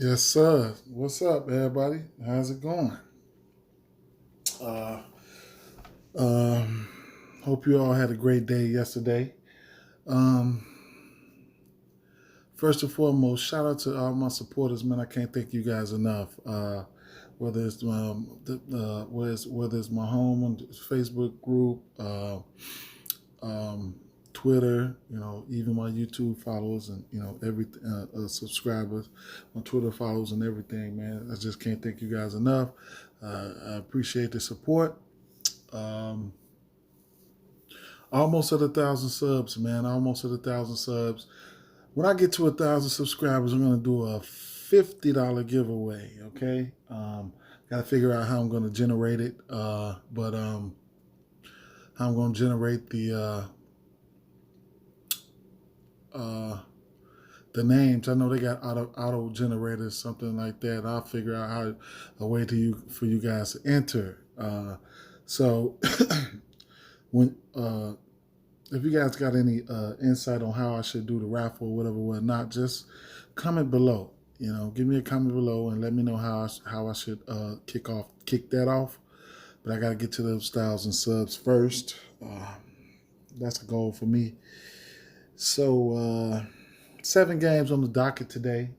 Yes, sir. What's up, everybody? How's it going? Uh, um, Hope you all had a great day yesterday. Um, First and foremost, shout out to all my supporters, man. I can't thank you guys enough. Whether it's my home on the Facebook group, um, Twitter, even my YouTube followers and every subscribers, my Twitter followers and everything, man. I just can't thank you guys enough. I appreciate the support. Um, Almost at 1,000 subs, man. Almost at 1,000 subs. When I get to 1,000 subscribers, I'm gonna do a $50 giveaway. Okay. Got to figure out how I'm gonna generate it. But how I'm gonna generate the names. I know they got auto generators, something like that. I'll figure out how a way for you guys to enter. So when if you guys got any insight on how I should do the raffle or whatnot, just comment below. Give me a comment below and let me know how I should kick that off. But I got to get to those 1,000 subs first. That's the goal for me. So 7 games on the docket today.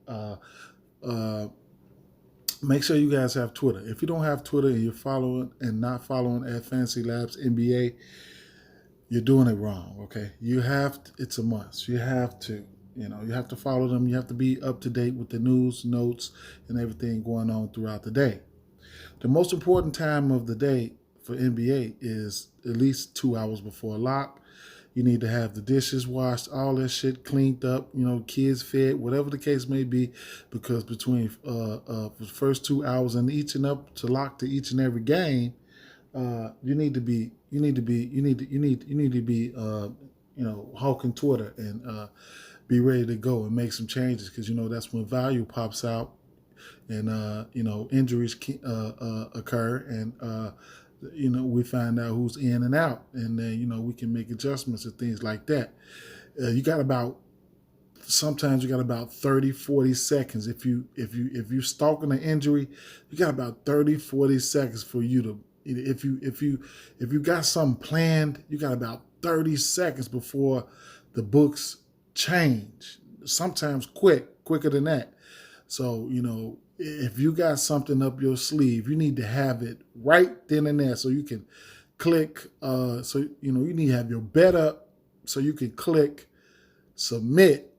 Make sure you guys have Twitter. If you don't have Twitter and you're following and not following at Fantasy Labs NBA, you're doing it wrong. Okay, it's a must. You have to. You have to follow them. You have to be up to date with the news, notes, and everything going on throughout the day. The most important time of the day for NBA is at least 2 hours before lock. You need to have the dishes washed, all that shit cleaned up, kids fed, whatever the case may be, because between the first 2 hours and each and up to lock to each and every game, you need to be hawking Twitter and be ready to go and make some changes, because that's when value pops out and injuries occur, and we find out who's in and out, and then we can make adjustments and things like that. Sometimes you got about 30-40 seconds. If you stalking an injury, you got about 30-40 seconds for you to, if you got something planned, you got about 30 seconds before the books change. Sometimes quicker than that. So, if you got something up your sleeve, you need to have it right then and there so you can click. You need to have your bet up so you can click submit.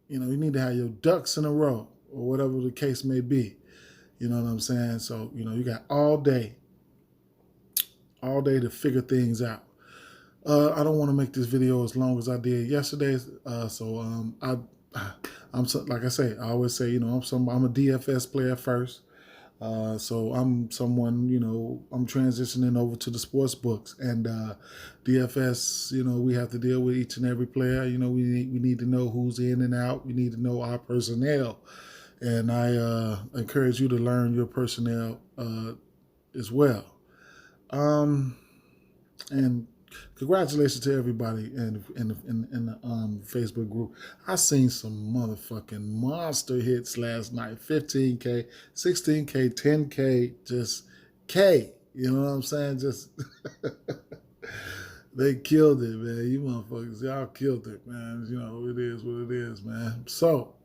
You need to have your ducks in a row or whatever the case may be. You know what I'm saying? So, you got all day to figure things out. I don't want to make this video as long as I did yesterday. I'm like I say, I always say, I'm a DFS player first. So I'm someone, I'm transitioning over to the sports books, and DFS, we have to deal with each and every player. We need to know who's in and out. We need to know our personnel, and I encourage you to learn your personnel as well. And congratulations to everybody in the Facebook group. I seen some motherfucking monster hits last night. 15K, 16K, 10K, just K. You know what I'm saying? Just they killed it, man. You motherfuckers, y'all killed it, man. It is what it is, man. So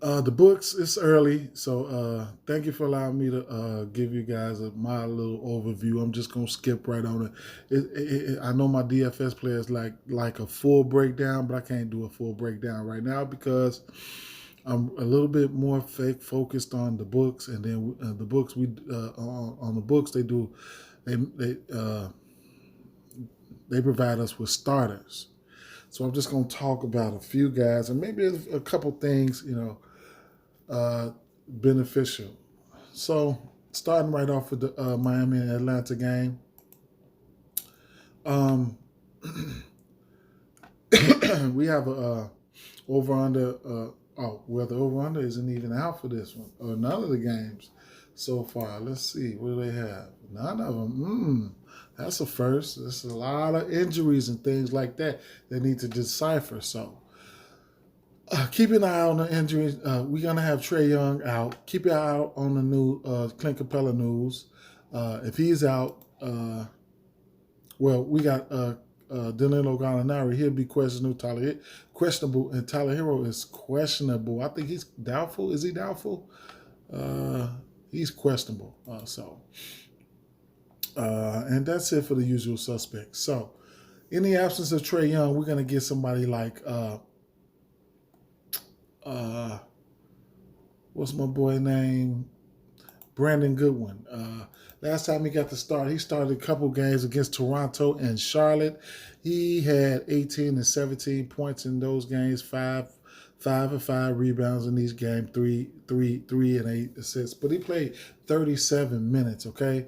the books, it's early, so thank you for allowing me to give you guys my little overview. I'm just going to skip right on it. I know my DFS players like a full breakdown, but I can't do a full breakdown right now because I'm a little bit more focused on the books, and then the books on the books they provide us with starters. So I'm just going to talk about a few guys and maybe a couple things, beneficial. So starting right off with the Miami and Atlanta game. We have a over-under. The over-under isn't even out for this one, or none of the games so far. Let's see. What do they have? None of them. That's a first. There's a lot of injuries and things like that they need to decipher. So Keep an eye on the injuries. We're gonna have Trae Young out. Keep an eye out on the new Clint Capella news. If he's out, well, we got Danilo Gallinari. He'll be questionable, and Tyler Hero is questionable. I think he's doubtful. Is he doubtful? He's questionable. And that's it for the usual suspects. So, in the absence of Trae Young, we're gonna get somebody like what's my boy name? Brandon Goodwin. Last time he got to start, he started a couple games against Toronto and Charlotte. He had 18 and 17 points in those games, five and five rebounds in these games, three and 8 assists. But he played 37 minutes. Okay,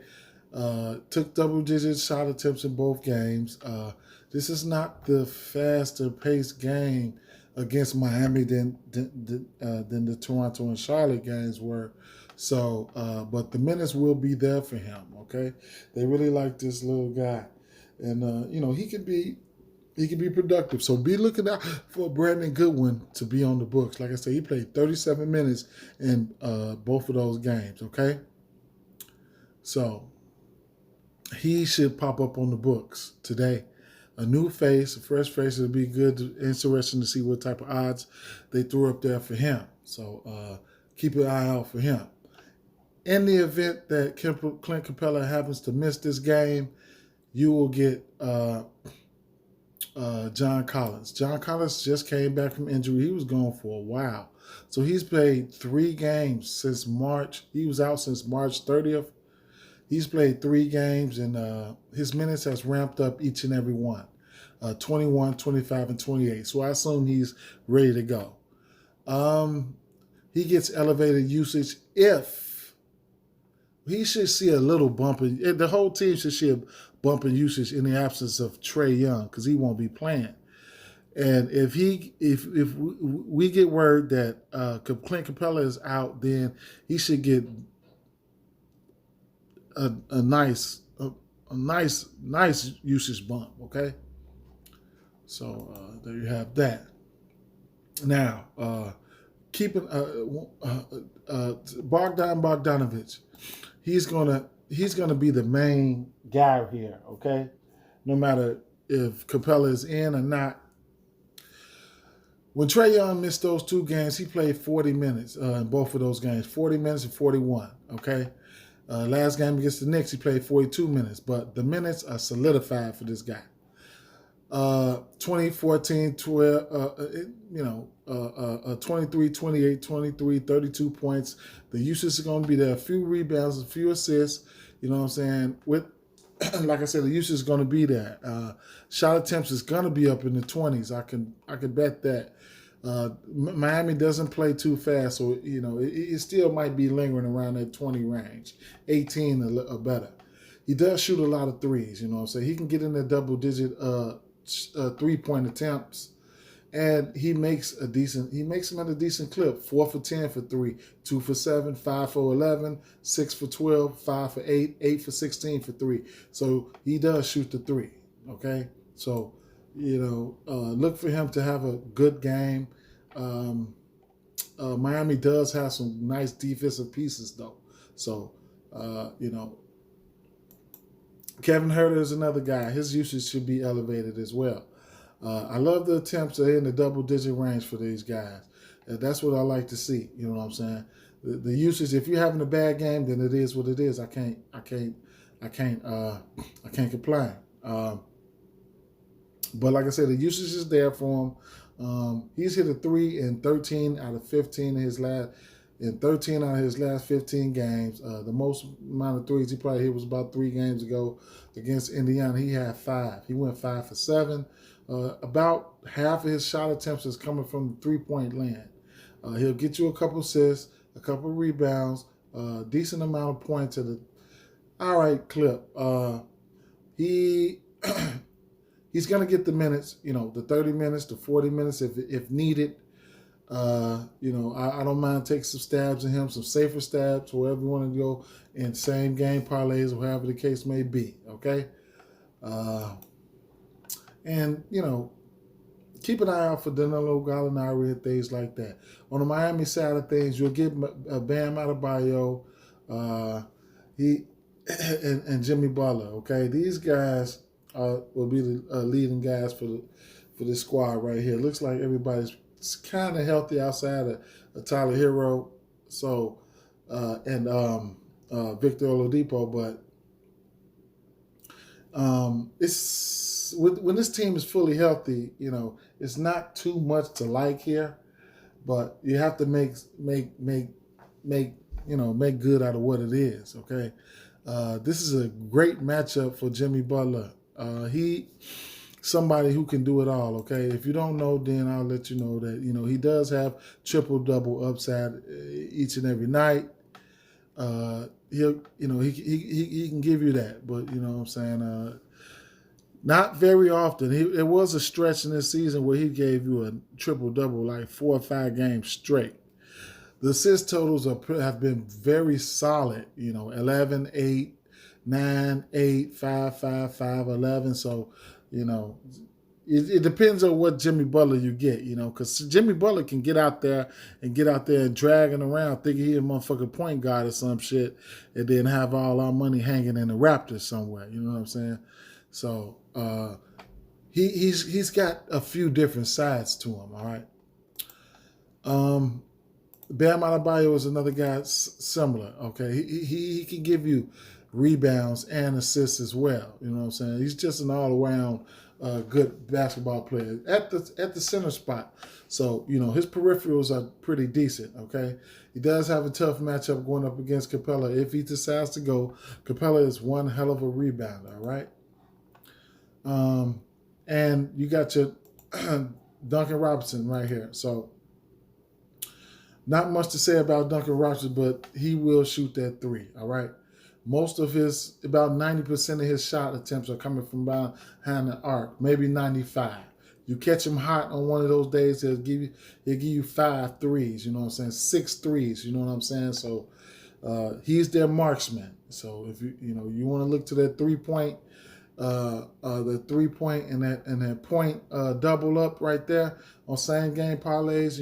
took double-digit shot attempts in both games. This is not the faster-paced game against Miami than the Toronto and Charlotte games were. So, but the minutes will be there for him. Okay, they really like this little guy, and he can be productive. So be looking out for Brandon Goodwin to be on the books. Like I said, he played 37 minutes in both of those games. Okay, so he should pop up on the books today. A new face, a fresh face. It'll be good, interesting to see what type of odds they threw up there for him. So keep an eye out for him. In the event that Clint Capella happens to miss this game, you will get John Collins. John Collins just came back from injury. He was gone for a while. So he's played 3 games since March. He was out since March 30th. He's played 3 games, and his minutes has ramped up each and every one, 21, 25, and 28. So I assume he's ready to go. He gets elevated usage if he should see a little bump. The whole team should see a bump in usage in the absence of Trae Young because he won't be playing. And if we get word that Clint Capella is out, then he should get a nice usage bump. Okay, so there you have that. Now, keeping Bogdanovich, he's gonna be the main guy here. Okay, no matter if Capella is in or not. When Trae Young missed those 2 games, he played 40 minutes in both of those games, 40 minutes and 41. Okay. Last game against the Knicks, he played 42 minutes, but the minutes are solidified for this guy. 20, 14, 12, 23, 28, 23, 32 points. The usage is going to be there. A few rebounds, a few assists. You know what I'm saying? Like I said, the usage is going to be there. Shot attempts is going to be up in the 20s. I can bet that. Miami doesn't play too fast, so it still might be lingering around that 20 range, 18 or better. He does shoot a lot of threes, so he can get in the double-digit 3-point attempts, and he makes them at a decent clip. 4 for 10 for 3, 2 for 7, 5 for 11, 6 for 12, 5 for 8, 8 for 16 for 3. So he does shoot the 3. Okay, so look for him to have a good game. Miami does have some nice defensive pieces, though. So, Kevin Huerter is another guy. His usage should be elevated as well. I love the attempts in the double-digit range for these guys. That's what I like to see. You know what I'm saying? The usage. If you're having a bad game, then it is what it is. I can't complain. But like I said, the usage is there for him. He's hit a 3 in 13 out of 15 in his last 15 games. The most amount of threes he probably hit was about 3 games ago against Indiana. He had 5. He went 5 for 7. About half of his shot attempts is coming from the 3-point land. He'll get you a couple assists, a couple rebounds, decent amount of points at a all right clip. He's going to get the minutes, the 30 minutes, the 40 minutes if needed. I don't mind taking some stabs at him, some safer stabs, wherever you want to go, in same game parlays or whatever the case may be, okay? And, keep an eye out for Danilo Gallinari and things like that. On the Miami side of things, you'll get Bam Adebayo, he and Jimmy Butler. Okay, these guys will be the leading guys for this squad right here. Looks like everybody's kind of healthy outside of Tyler Hero, so and Victor Oladipo, but it's when this team is fully healthy, it's not too much to like here, but you have to make good out of what it is. Okay, this is a great matchup for Jimmy Butler. He somebody who can do it all. Okay, if you don't know, then I'll let you know that he does have triple-double upside each and every night. He can give you that, but you know what I'm saying. Not very often. It was a stretch in this season where he gave you a triple-double like 4 or 5 games straight. The assist totals have been very solid. 11, 8, 9, 8, 5, 5, 5, 11. So, it depends on what Jimmy Butler you get, because Jimmy Butler can get out there and dragging around thinking he's a motherfucking point guard or some shit, and then have all our money hanging in the Raptors somewhere. You know what I'm saying? So he's got a few different sides to him. All right. Bam Adebayo is another guy similar. Okay, he can give you rebounds and assists as well. You know what I'm saying? He's just an all around good basketball player at the center spot. So his peripherals are pretty decent. Okay, he does have a tough matchup going up against Capella if he decides to go. Capella is one hell of a rebounder. All right. And you got your Duncan Robinson right here. So not much to say about Duncan Robinson, but he will shoot that 3. All right. Most of about 90% of his shot attempts are coming from behind the arc, maybe 95. You catch him hot on one of those days, he'll give you 5 threes. You know what I'm saying? 6 threes. You know what I'm saying? So he's their marksman. So if you want to look to that 3-point. The 3-point and that point double up right there on same game parlays,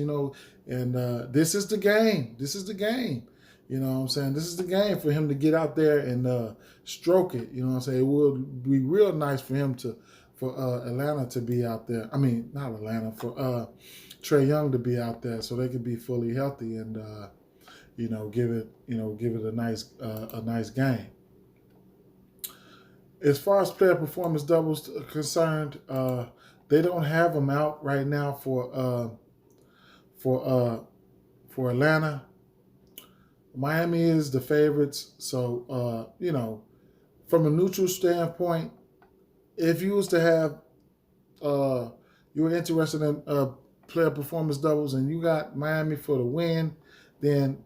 and this is the game. This is the game. You know what I'm saying? This is the game for him to get out there and stroke it. You know what I'm saying? It would be real nice for him for Atlanta to be out there. I mean, not Atlanta, for Trae Young to be out there so they could be fully healthy and give it a nice game. As far as player performance doubles are concerned, they don't have them out right now for Atlanta. Miami is the favorites, so from a neutral standpoint, if you was to have you were interested in player performance doubles and you got Miami for the win, then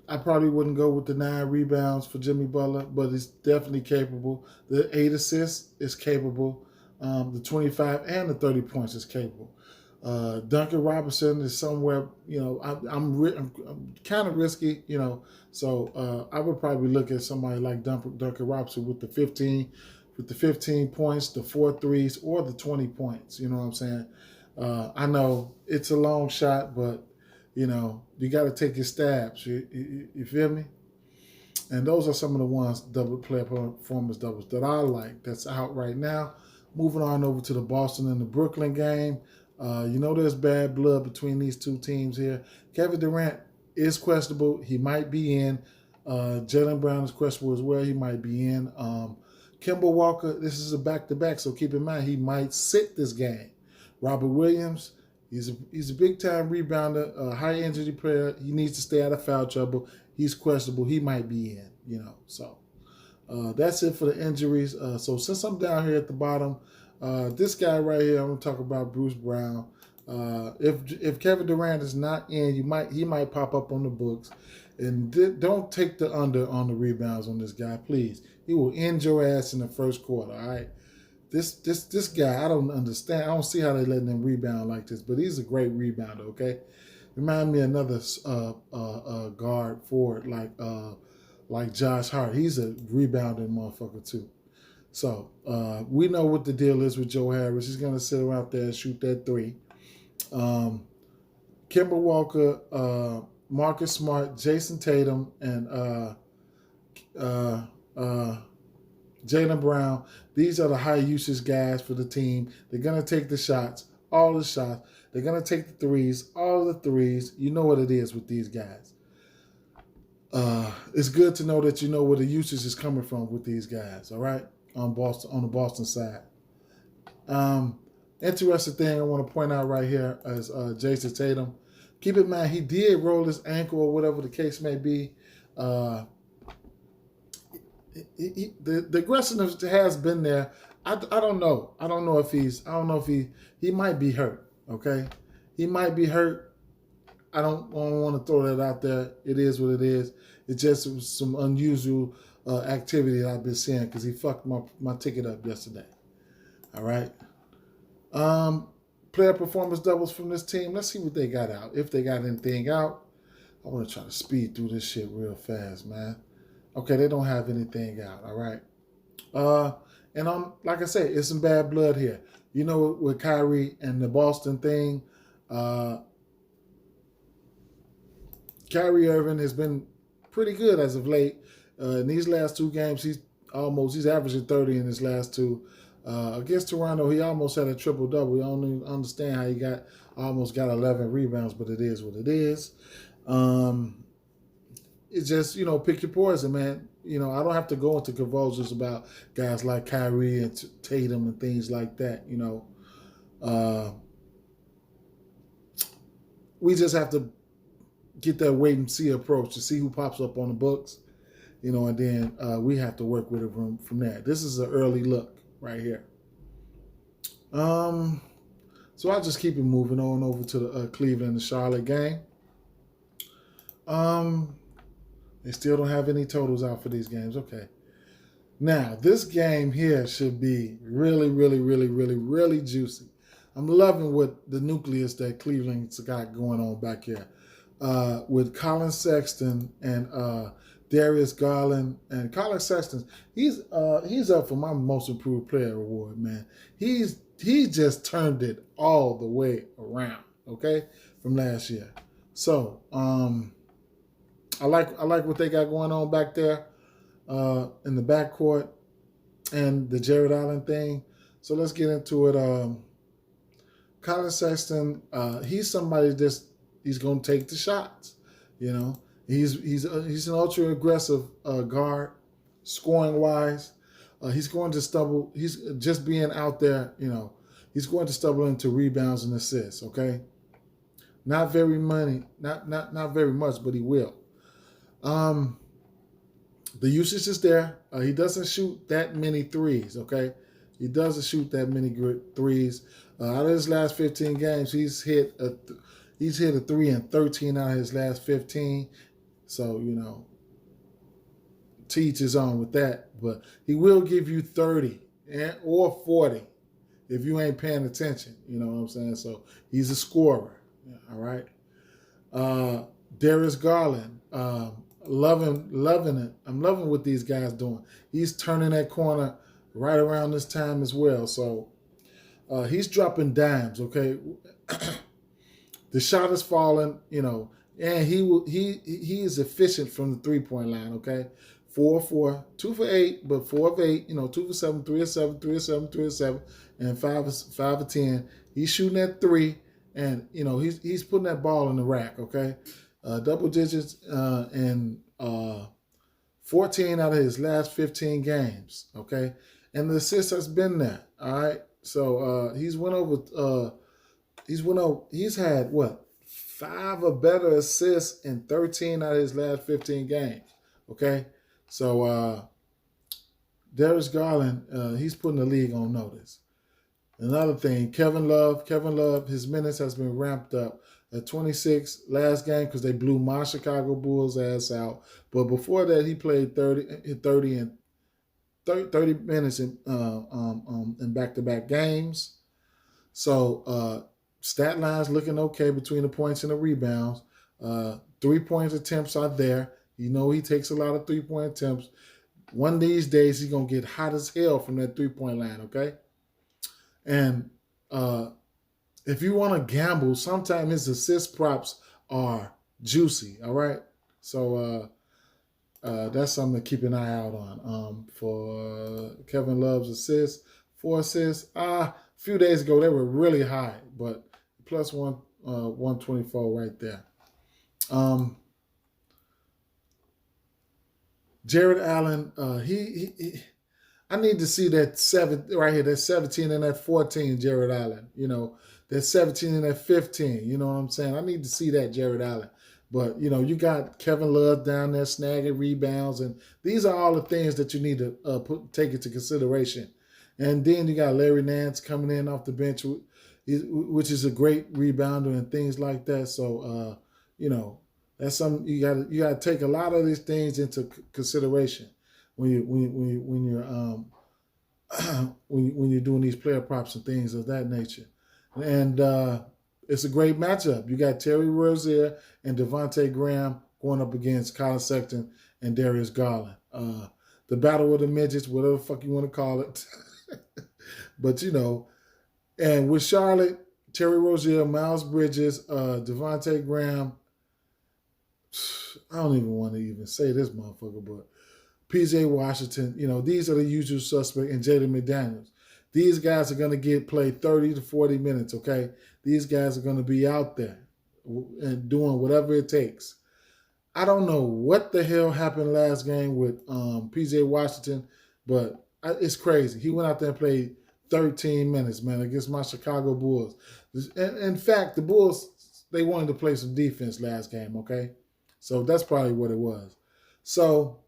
I probably wouldn't go with the 9 rebounds for Jimmy Butler, but he's definitely capable. The 8 assists is capable. The 25 and the 30 points is capable. Duncan Robinson is somewhere, I'm kind of risky, so I would probably look at somebody like Duncan Robinson with the 15 points, the 4 threes, or the 20 points. You know what I'm saying? I know it's a long shot, but you got to take your stabs. You feel me? And those are some of the ones, double player performance doubles, that I like that's out right now. Moving on over to the Boston and the Brooklyn game. There's bad blood between these two teams here. Kevin Durant is questionable. He might be in. Jaylen Brown is questionable as well. He might be in. Kemba Walker, this is a back-to-back, so keep in mind he might sit this game. Robert Williams, he's a big-time rebounder, a high-energy player. He needs to stay out of foul trouble. He's questionable. He might be in, So that's it for the injuries. So since I'm down here at the bottom, this guy right here, I'm going to talk about Bruce Brown. If Kevin Durant is not in, he might pop up on the books. And don't take the under on the rebounds on this guy, please. He will end your ass in the first quarter, all right? This guy, I don't understand. I don't see how they letting him rebound like this, but he's a great rebounder, okay? Remind me of another guard forward like Josh Hart. He's a rebounding motherfucker too. So we know what the deal is with Joe Harris. He's going to sit around there and shoot that three. Kemba Walker, Marcus Smart, Jason Tatum, and Jaylen Brown. These are the high usage guys for the team. They're going to take the shots, all the shots. They're going to take the threes, all the threes. You know what it is with these guys. It's good to know that you know where the usage is coming from with these guys, all right, on the Boston side. Interesting thing I want to point out right here is Jason Tatum. Keep in mind, he did roll his ankle or whatever the case may be. The aggressiveness has been there. I don't know. I don't know if he might be hurt. Okay, he might be hurt. I don't want to throw that out there. It is what it is. It's just some unusual activity that I've been seeing because he fucked my ticket up yesterday. All right. Player performance doubles from this team. Let's see what they got out. If they got anything out. I want to try to speed through this shit real fast, man. Okay, they don't have anything out. All right. And like I said, it's some bad blood here. You know, with Kyrie and the Boston thing, Kyrie Irving has been pretty good as of late. In these last two games, he's averaging 30 in his last two. Against Toronto, he almost had a triple-double. We don't even understand how he almost got 11 rebounds, but it is what it is. It's just, pick your poison, man. I don't have to go into convulsions about guys like Kyrie and Tatum and things like that, we just have to get that wait-and-see approach to see who pops up on the books, and then we have to work with it from there. This is an early look right here. So I'll just keep it moving on over to the Cleveland and Charlotte game. They still don't have any totals out for these games. Okay. Now, this game here should be really, really, really, really, really juicy. I'm loving what the nucleus that Cleveland's got going on back here. With Colin Sexton and Darius Garland. And Colin Sexton, he's up for my most improved player award, man. He just turned it all the way around, okay, from last year. So I like what they got going on back there in the backcourt and the Jared Allen thing. So let's get into it. Colin Sexton, he's somebody he's going to take the shots. He's an ultra aggressive guard, scoring wise. He's going to stumble. He's just being out there. He's going to stumble into rebounds and assists. Okay, not very much, but he will. The usage is there. He doesn't shoot that many threes. Okay, he doesn't shoot that many threes. Out of his last 15 games, he's hit a 3 in 13 out of his last 15. So, to each his own with that. But he will give you 30 or 40 if you ain't paying attention. You know what I'm saying? So, he's a scorer. All right. Darius Garland, loving it. I'm loving what these guys doing. He's turning that corner right around this time as well. So, he's dropping dimes, okay? The shot is falling, and he is efficient from the three-point line, okay? 4 of 4, 2 for 8, but 4 of 8, 2 for 7, 3 of 7, 3 of 7, 3 of 7, and 5 of 10. He's shooting that 3, and he's putting that ball in the rack, okay? Double digits and 14 out of his last 15 games, okay? And the assist has been there, all right? So he's had 5 or better assists in 13 out of his last 15 games. Okay, so Darius Garland, he's putting the league on notice. Another thing, Kevin Love, his minutes has been ramped up at 26 last game because they blew my Chicago Bulls ass out. But before that, he played 30 minutes in back-to-back games. So stat lines looking okay between the points and the rebounds. 3-point attempts are there. He takes a lot of 3-point attempts. One of these days, he's going to get hot as hell from that three-point line, okay? And if you want to gamble, sometimes his assist props are juicy, all right? So that's something to keep an eye out on. For Kevin Love's assists, 4 assists, a few days ago, they were really high, but plus 124 right there. Jared Allen, I need to see that 7 right here, that 17 and that 14, Jared Allen. You know, that 17 and that 15. You know what I'm saying? I need to see that, Jared Allen. But, you know, you got Kevin Love down there snagging rebounds, and these are all the things that you need to take into consideration. And then you got Larry Nance coming in off the bench, which is a great rebounder and things like that. So, you know, that's something you got to take a lot of these things into consideration when you're doing these player props and things of that nature. And it's a great matchup. You got Terry Rozier and Devontae Graham going up against Colin Sexton and Darius Garland. The battle of the midgets, whatever the fuck you want to call it. But, you know, and with Charlotte, Terry Rozier, Miles Bridges, Devontae Graham, I don't even want to even say this motherfucker, but PJ Washington, you know, these are the usual suspects, and Jaden McDaniels. These guys are going to get played 30 to 40 minutes, okay? These guys are going to be out there and doing whatever it takes. I don't know what the hell happened last game with PJ Washington, but it's crazy. He went out there and played 13 minutes, man, against my Chicago Bulls. In fact, the Bulls, they wanted to play some defense last game, okay? So that's probably what it was. So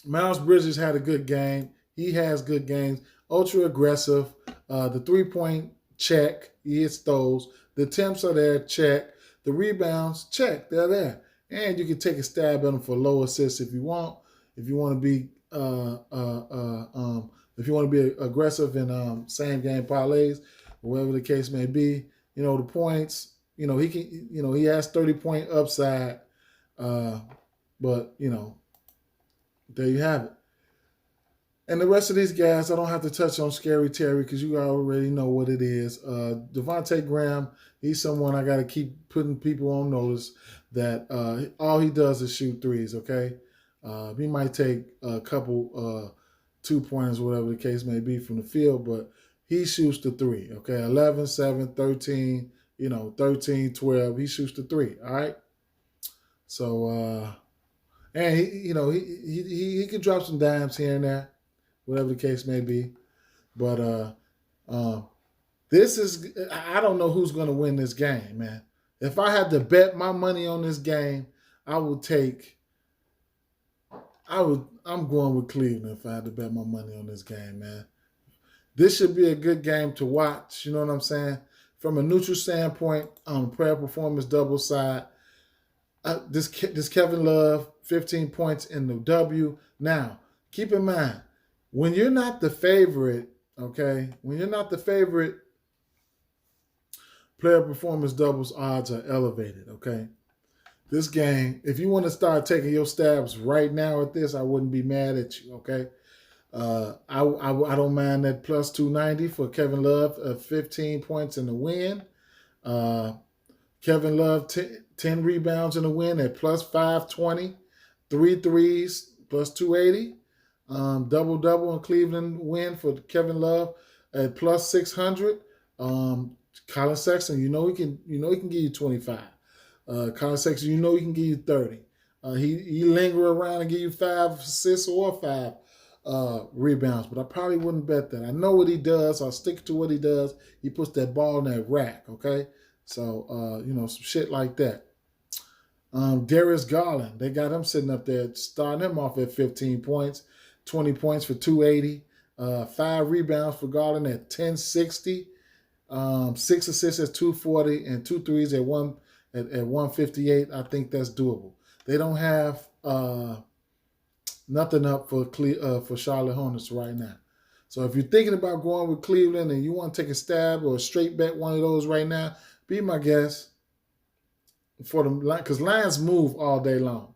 Miles Bridges had a good game. He has good games. Ultra aggressive. The three-point, check. He hits those. The attempts are there, check. The rebounds, check. They're there. And you can take a stab at them for low assists if you want. If you want to be aggressive in same game parlays, or whatever the case may be. You know, the points, you know, he can, you know, he has 30-point upside. But, you know, there you have it. And the rest of these guys, I don't have to touch on Scary Terry because you already know what it is. Devontae Graham, he's someone I got to keep putting people on notice that all he does is shoot threes, okay? He might take a couple 2-pointers, whatever the case may be, from the field, but he shoots the three, okay? 11, 7, 13, 13, 12. He shoots the three, all right? So, and he can drop some dimes here and there, whatever the case may be. But this is, I don't know who's going to win this game, man. If I had to bet my money on this game, I'm going with Cleveland if I had to bet my money on this game, man. This should be a good game to watch, you know what I'm saying? From a neutral standpoint, player performance double side, this Kevin Love, 15 points in the W. Now, keep in mind, when you're not the favorite, okay, when you're not the favorite, player performance doubles odds are elevated, okay? This game, if you want to start taking your stabs right now at this, I wouldn't be mad at you, okay? I don't mind that plus 290 for Kevin Love, 15 points in the win. Kevin Love, 10 rebounds in the win at plus 520. 3 threes, plus 280. Double-double in Cleveland win for Kevin Love at plus 600. Colin Sexton, he can give you 25. Colin Sexton, he can give you 30. He linger around and give you 5 assists or 5 rebounds, but I probably wouldn't bet that. I know what he does. I'll stick to what he does. He puts that ball in that rack, okay? So, some shit like that. Darius Garland, they got him sitting up there, starting him off at 15 points, 20 points for 280, 5 rebounds for Garland at 1060, 6 assists at 240, and 2 threes at 158. I think that's doable. They don't have nothing up for Charlotte Hornets right now. So if you're thinking about going with Cleveland and you want to take a stab or a straight bet one of those right now, be my guest for them, because lines move all day long.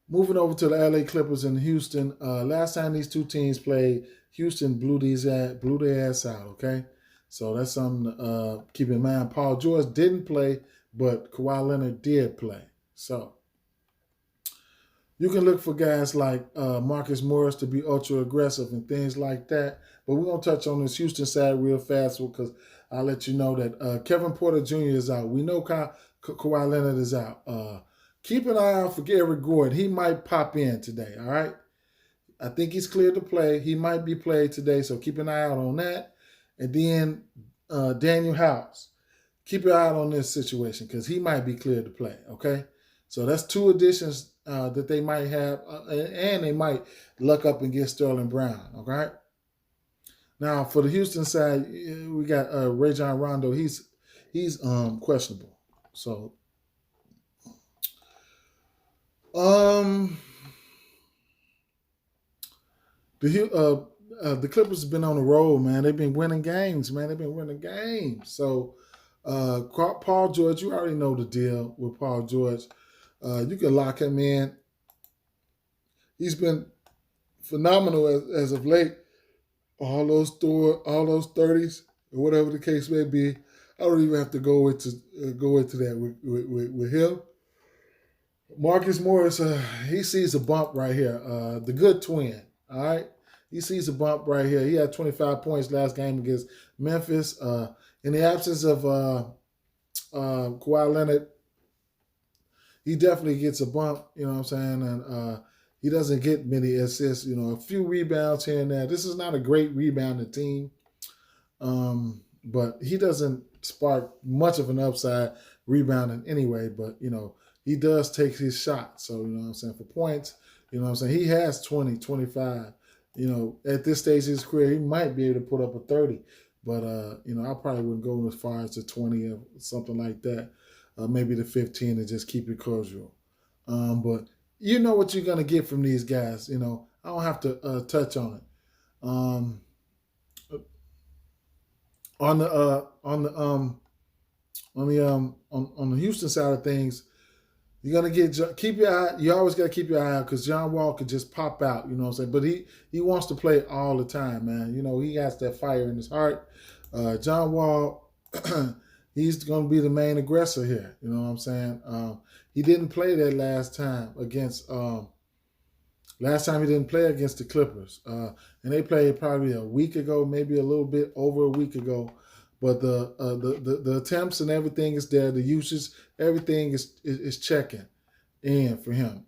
Moving over to the LA Clippers and Houston. Last time these two teams played, Houston blew their ass out. Okay, so that's something to keep in mind. Paul George didn't play, but Kawhi Leonard did play. So you can look for guys like Marcus Morris to be ultra aggressive and things like that. But we're gonna touch on this Houston side real fast because I'll let you know that Kevin Porter Jr. is out. We know Kawhi Leonard is out. Keep an eye out for Eric Gordon. He might pop in today. All right. I think he's cleared to play. He might be played today, so keep an eye out on that. And then Daniel House. Keep your eye out on this situation because he might be cleared to play. Okay. So that's two additions that they might have, and they might luck up and get Sterling Brown. Okay. Now for the Houston side, we got Rajon Rondo. He's questionable. So the Clippers have been on the road, man. They've been winning games, man. They've been winning games. So Paul George, you already know the deal with Paul George. You can lock him in. He's been phenomenal as of late. All those 30s, or whatever the case may be. I don't even have to go into that with him. Marcus Morris, he sees a bump right here. The good twin, all right? He sees a bump right here. He had 25 points last game against Memphis. In the absence of Kawhi Leonard, he definitely gets a bump, you know what I'm saying? And he doesn't get many assists, a few rebounds here and there. This is not a great rebounding team, but he doesn't spark much of an upside rebounding anyway. But, he does take his shot. So, you know what I'm saying, for points, he has 20, 25. At this stage of his career, he might be able to put up a 30. But, I probably wouldn't go as far as the 20 or something like that. Maybe the 15 and just keep it casual. But you know what you're going to get from these guys. I don't have to touch on it. On the Houston side of things, you're gonna keep your eye. You always gotta keep your eye out because John Wall could just pop out. You know what I'm saying? But he wants to play all the time, man. He has that fire in his heart. John Wall, he's gonna be the main aggressor here. You know what I'm saying? He didn't play that last time against. Last time he didn't play against the Clippers, and they played probably a week ago, maybe a little bit over a week ago. But the attempts and everything is there. The usage, everything is checking in for him.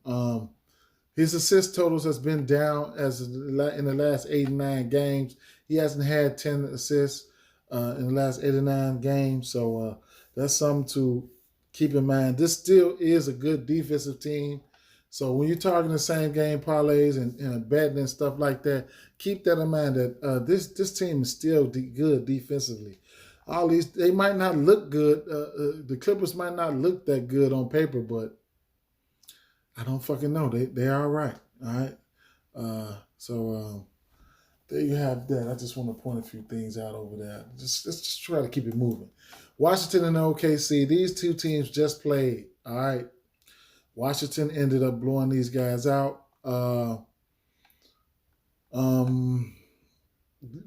His assist totals has been down in the last 8 or 9 games. He hasn't had 10 assists in the last 8 or 9 games. So that's something to keep in mind. This still is a good defensive team. So when you're talking the same game parlays and betting and stuff like that, keep that in mind that this team is still good defensively. They might not look good. The Clippers might not look that good on paper, but I don't fucking know. They are all right. All right. So there you have that. I just want to point a few things out over there. Let's just try to keep it moving. Washington and OKC. These two teams just played. All right. Washington ended up blowing these guys out.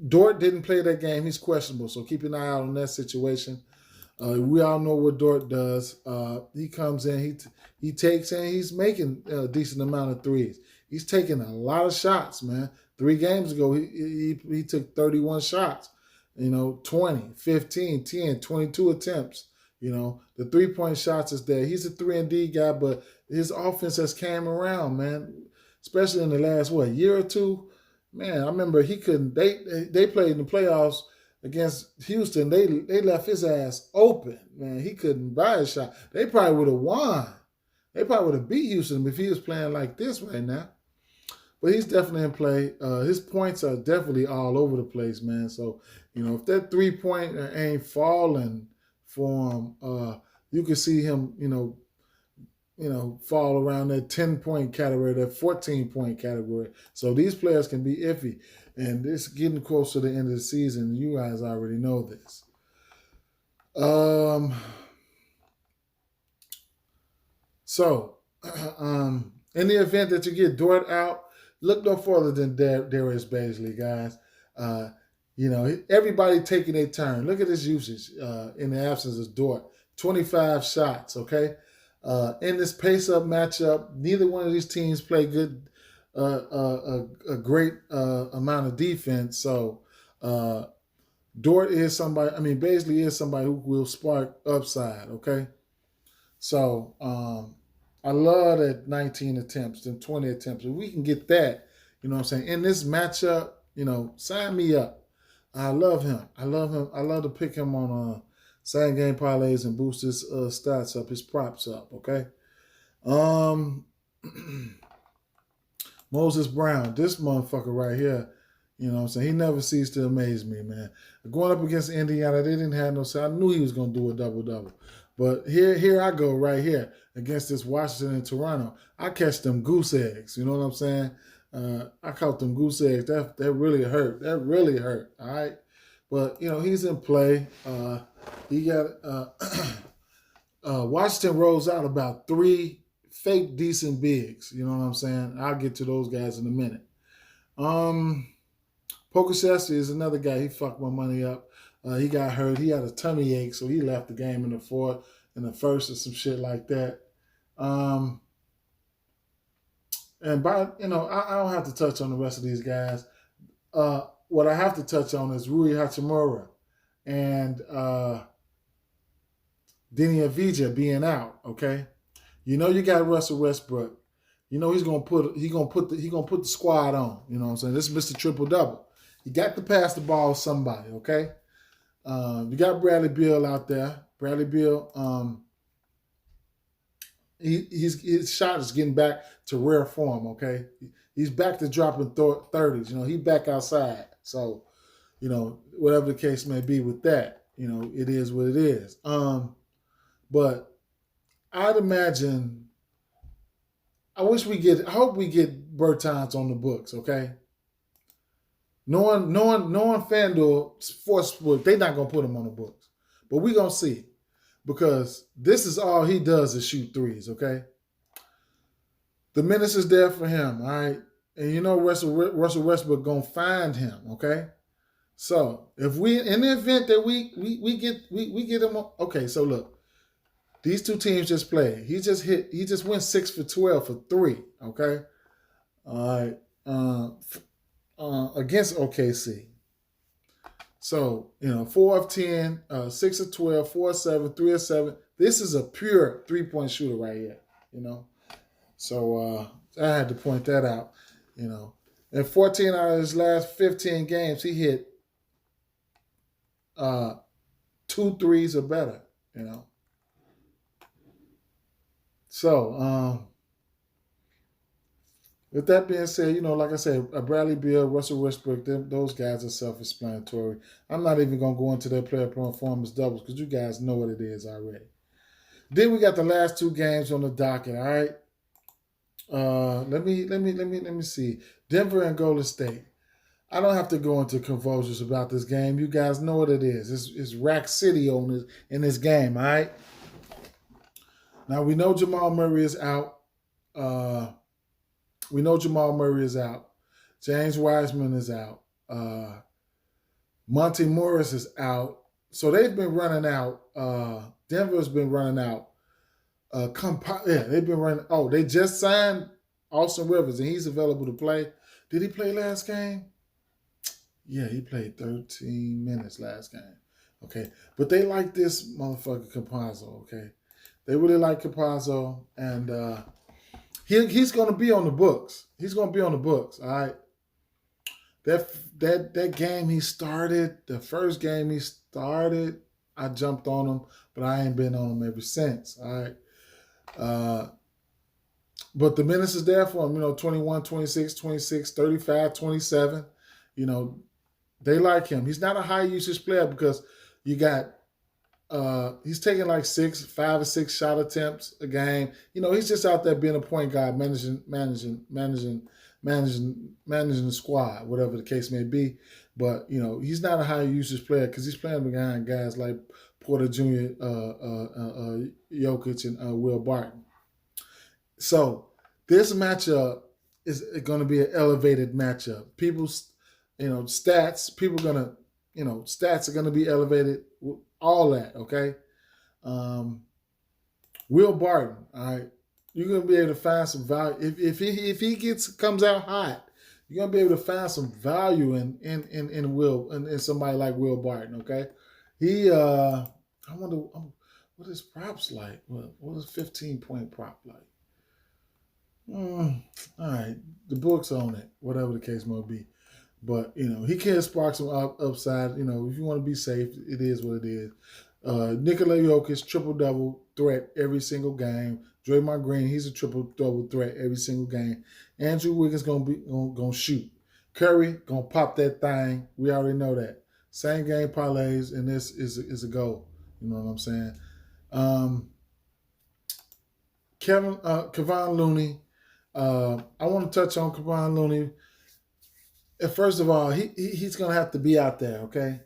Dort didn't play that game. He's questionable, so keep an eye out on that situation. We all know what Dort does. He comes in, he takes in, he's making a decent amount of threes. He's taking a lot of shots, man. 3 games ago, he took 31 shots. 20, 15, 10, 22 attempts. The 3-point shots is there. He's a 3-and-D guy, but his offense has came around, man, especially in the last, year or two. Man, I remember he couldn't. They played in the playoffs against Houston. They left his ass open, man. He couldn't buy a shot. They probably would have won. They probably would have beat Houston if he was playing like this right now. But he's definitely in play. His points are definitely all over the place, man. So, if that 3-point ain't falling for him, you can see him, fall around that 10-point category, that 14-point category. So these players can be iffy. And it's getting close to the end of the season. You guys already know this. So In the event that you get Dort out, look no further than Darius Bazley, guys. Uh, everybody taking their turn. Look at his usage in the absence of Dort. 25 shots, okay? In this pace-up matchup, neither one of these teams play good, a great amount of defense. So Dort is somebody, Bazley is somebody who will spark upside, okay? So I love that 19 attempts and 20 attempts. If we can get that, you know what I'm saying, in this matchup, sign me up. I love him. I love to pick him on same game parlays and boost his stats up, his props up, okay? Moses Brown, this motherfucker right here, you know what I'm saying, he never ceased to amaze me, man. Going up against Indiana, they didn't have no say. I knew he was going to do a double-double. But here I go right here against this Washington and Toronto. I catch them goose eggs. You know what I'm saying? I caught them goose eggs. That really hurt. That really hurt. All right. But, he's in play. He got Washington rolls out about 3 fake decent bigs. You know what I'm saying? I'll get to those guys in a minute. Pokashevsky is another guy. He fucked my money up. He got hurt. He had a tummy ache, so he left the game in the first, or some shit like that. I don't have to touch on the rest of these guys. What I have to touch on is Rui Hachimura and Denny Avdija being out. Okay, you got Russell Westbrook. He's gonna put the squad on. You know what I'm saying? This is Mr. Triple Double. He got to pass the ball to somebody. Okay. You got Bradley Beal out there. Bradley Beal, his shot is getting back to rare form, okay? He's back to dropping 30s. He's back outside. So, whatever the case may be with that, it is what it is. But I'd imagine, I hope we get Bertans on the books, okay? Knowing FanDuel Sportsbook, they're not going to put him on the books. But we're going to see it. Because this is all he does is shoot threes, okay? The minutes is there for him, all right? And Russell Westbrook going to find him, okay? So, if in the event that we get him, okay, so look. These two teams just played. He just went 6 for 12 for 3, okay? All right. Against OKC. So, 4 of 10, 6 of 12, 4 of 7, 3 of 7. This is a pure three-point shooter right here, So, I had to point that out, In 14 out of his last 15 games, he hit 2 threes or better, So, with that being said, like I said, Bradley Beal, Russell Westbrook, those guys are self-explanatory. I'm not even going to go into their player performance doubles because you guys know what it is already. Then we got the last 2 games on the docket, all right? Let me see. Denver and Golden State. I don't have to go into convulsions about this game. You guys know what it is. It's Rack City in this game, all right? Now, we know Jamal Murray is out. James Wiseman is out. Monty Morris is out. So they've been running out. Denver's been running out. They've been running. Oh, they just signed Austin Rivers, and he's available to play. Did he play last game? Yeah, he played 13 minutes last game. Okay. But they like this motherfucker Campazzo, okay? They really like Campazzo, and he's going to be on the books. He's going to be on the books, all right? That game he started, the first game he started, I jumped on him, but I ain't been on him ever since, all right? But the minutes is there for him, 21, 26, 26, 35, 27. They like him. He's not a high usage player because you got he's taking like 5 or 6 shot attempts a game. He's just out there being a point guard, managing the squad, whatever the case may be. But he's not a high usage player because he's playing behind guys like Porter Jr., Jokic, and Will Barton. So This matchup is going to be an elevated matchup. People's, stats. People gonna, stats are going to be elevated. All that, okay. Um, Will Barton, all right. You're gonna be able to find some value if he comes out hot. You're gonna be able to find some value in Will in somebody like Will Barton. Okay, I wonder what his props like. What is 15-point prop like? All right, the books on it, whatever the case may be. But he can spark some upside. If you want to be safe, it is what it is. Nikola Jokic, triple-double threat every single game. Draymond Green, he's a triple-double threat every single game. Andrew Wiggins gonna shoot. Curry gonna pop that thing. We already know that. Same game parlays, and this is a goal. You know what I'm saying? Kevon Looney. I want to touch on Kevon Looney. First of all, he's gonna have to be out there, okay?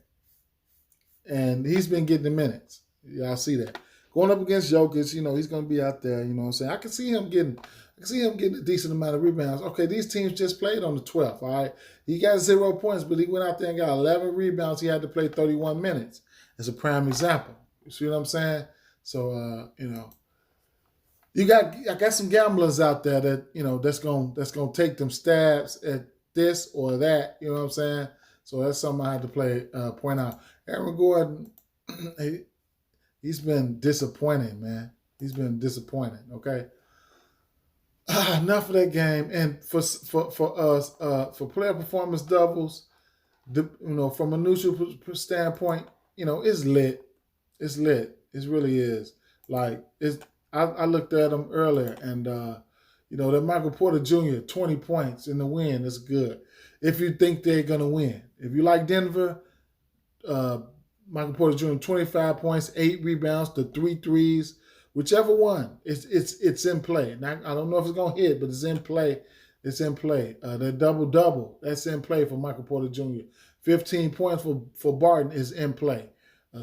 And he's been getting the minutes. Y'all see that. Going up against Jokic, he's going to be out there. You know what I'm saying? I can see him getting a decent amount of rebounds. Okay, these teams just played on the 12th, all right? He got 0 points, but he went out there and got 11 rebounds. He had to play 31 minutes. As a prime example. You see what I'm saying? So, I got some gamblers out there that, that's going to take them stabs at this or that. You know what I'm saying? So that's something I had to point out. Aaron Gordon, he's been disappointing, man. He's been disappointing. Okay. Enough of that game. And for us, for player performance doubles, from a neutral standpoint, it's lit. It's lit. It really is. Like I looked at him earlier, and that Michael Porter Jr. 20 points in the win is good. If you think they're gonna win, if you like Denver. Michael Porter Jr. 25 points, 8 rebounds, the 3 threes, whichever one. It's in play. Now, I don't know if it's gonna hit, but it's in play. It's in play. The double-double, that's in play for Michael Porter Jr. 15 points for Barton is in play.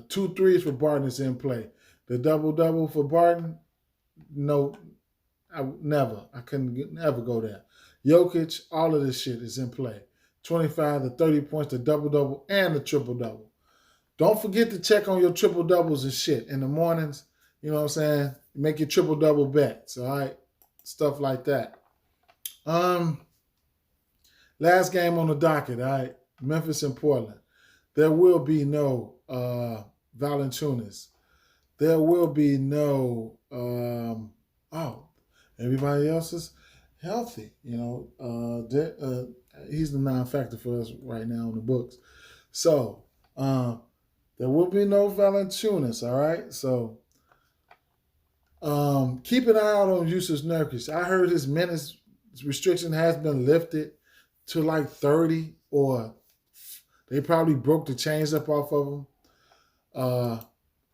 2 threes for Barton is in play. The double-double for Barton, no, I couldn't ever go there. Jokic, all of this shit is in play. 25 to 30 points, the double-double, and the triple-double. Don't forget to check on your triple-doubles and shit in the mornings. You know what I'm saying? Make your triple-double bets, all right? Stuff like that. Last game on the docket, all right? Memphis and Portland. There will be no Valanciunas. There will be no everybody else is healthy. He's the non-factor for us right now in the books. So there will be no Valanciunas, all right? So keep an eye out on Jusuf Nurkic. I heard his minutes restriction has been lifted to like 30, or they probably broke the chains up off of him.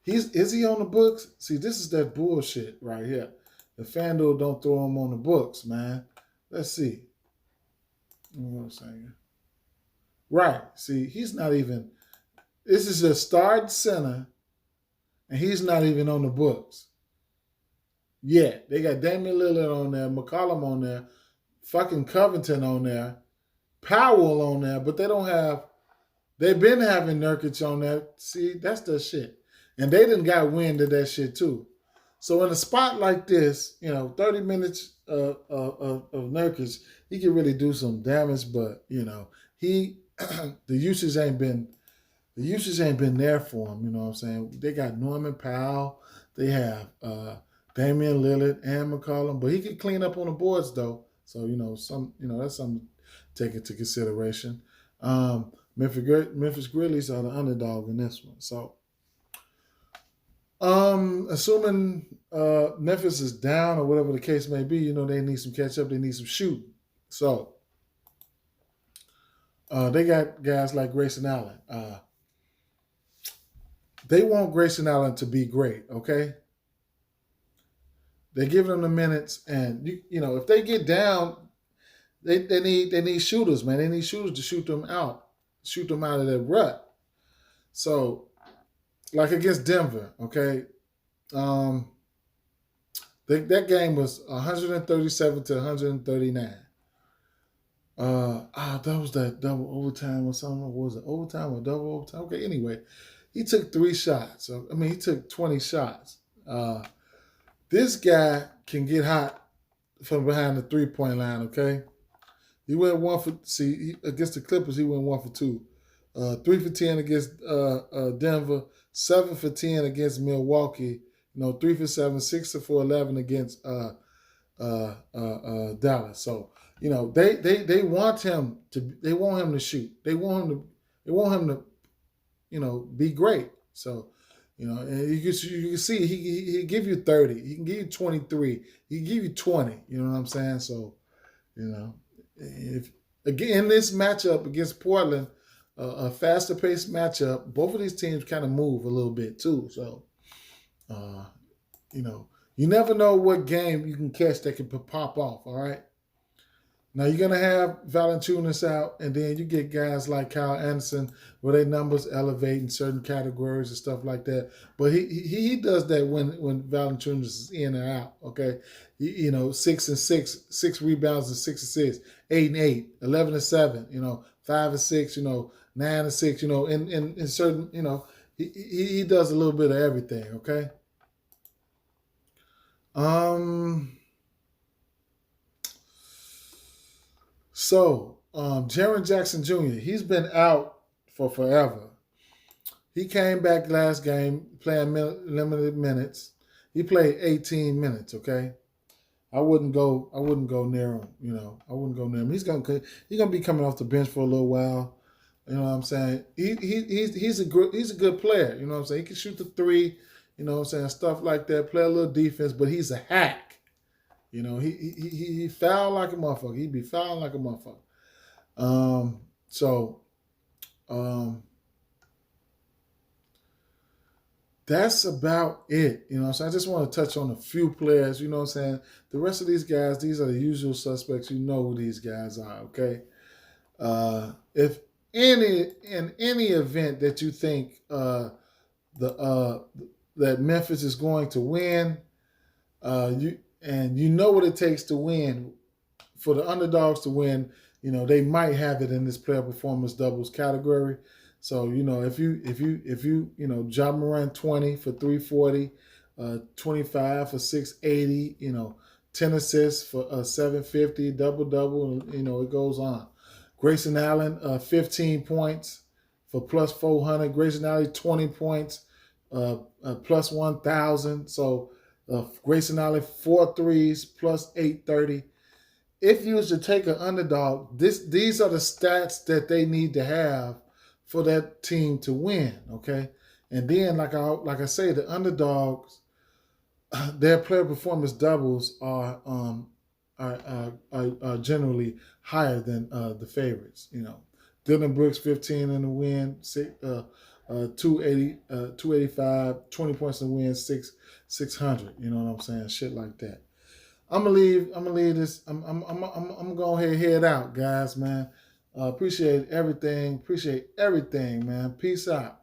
Is he on the books? See, this is that bullshit right here. The FanDuel don't throw him on the books, man. Let's see. What I'm saying. Right. See, he's not even. This is a starting center, and he's not even on the books. Yeah, they got Damian Lillard on there, McCollum on there, fucking Covington on there, Powell on there, but they don't have. They've been having Nurkic on there. See, that's the shit, and they done got wind of that shit too. So in a spot like this, 30 minutes of Nurkic, he can really do some damage, but the usage ain't been there for him. You know what I'm saying? They got Norman Powell, they have Damian Lillard and McCollum, but he can clean up on the boards though. So that's something to take into consideration. Memphis Grizzlies are the underdog in this one. So assuming Memphis is down or whatever the case may be, they need some catch up, they need some shooting. So they got guys like Grayson Allen. They want Grayson Allen to be great, okay? They're giving him the minutes, and if they get down, they need shooters, man. They need shooters to shoot them out of that rut. So, like against Denver, okay, That game was 137 to 139. That was that double overtime or something. What was it, overtime or double overtime? Okay, anyway, he took 3 shots. So, I mean, he took 20 shots. This guy can get hot from behind the 3-point line, okay? He went against the Clippers, he went 1 for 2. 3 for 10 against Denver, 7 for 10 against Milwaukee, 3 for 7, 6 for 11 against Dallas. So, they want him to shoot. They want him to be great. So, and you can see he give you 30, he can give you 23, he can give you 20. You know what I'm saying? So, if again in this matchup against Portland, a faster paced matchup, both of these teams kind of move a little bit too. So, you never know what game you can catch that can pop off. All right. Now you're gonna have Valanciunas out, and then you get guys like Kyle Anderson where their numbers elevate in certain categories and stuff like that. But he does that when Valanciunas is in and out. Okay, 6 and 6, 6 rebounds and 6 assists, 8 and 8, 11 and 7. 5 and 6. 9 and 6. In certain. He does a little bit of everything. Okay. So, Jaren Jackson Jr., he's been out for forever. He came back last game playing limited minutes. He played 18 minutes, okay? I wouldn't go near him, I wouldn't go near him. He's gonna be coming off the bench for a little while. You know what I'm saying? He's a good player, you know what I'm saying? He can shoot the 3, you know what I'm saying, stuff like that, play a little defense, but he's a hack. He fouled like a motherfucker. He be fouling like a motherfucker. That's about it. So I just want to touch on a few players. You know what I'm saying? The rest of these guys, these are the usual suspects. You know who these guys are, okay? If in any event that you think that Memphis is going to win, you know what it takes to win. For the underdogs to win, they might have it in this player performance doubles category. So, if you Ja Morant 20 for 340, 25 for 680, 10 assists for 750, double, it goes on. Grayson Allen, 15 points for plus 400. Grayson Allen, 20 points, plus 1,000. So, Grayson Allen, 4 threes, plus 830. If you was to take an underdog, these are the stats that they need to have for that team to win, okay? And then, like I say, the underdogs, their player performance doubles are generally higher than the favorites. Dylan Brooks, 15 in the win, 285, 20 points in the win, 600. You know what I'm saying? Shit like that. I'm gonna leave this. I'm gonna go ahead and head out, guys, man. Appreciate everything, man. Peace out.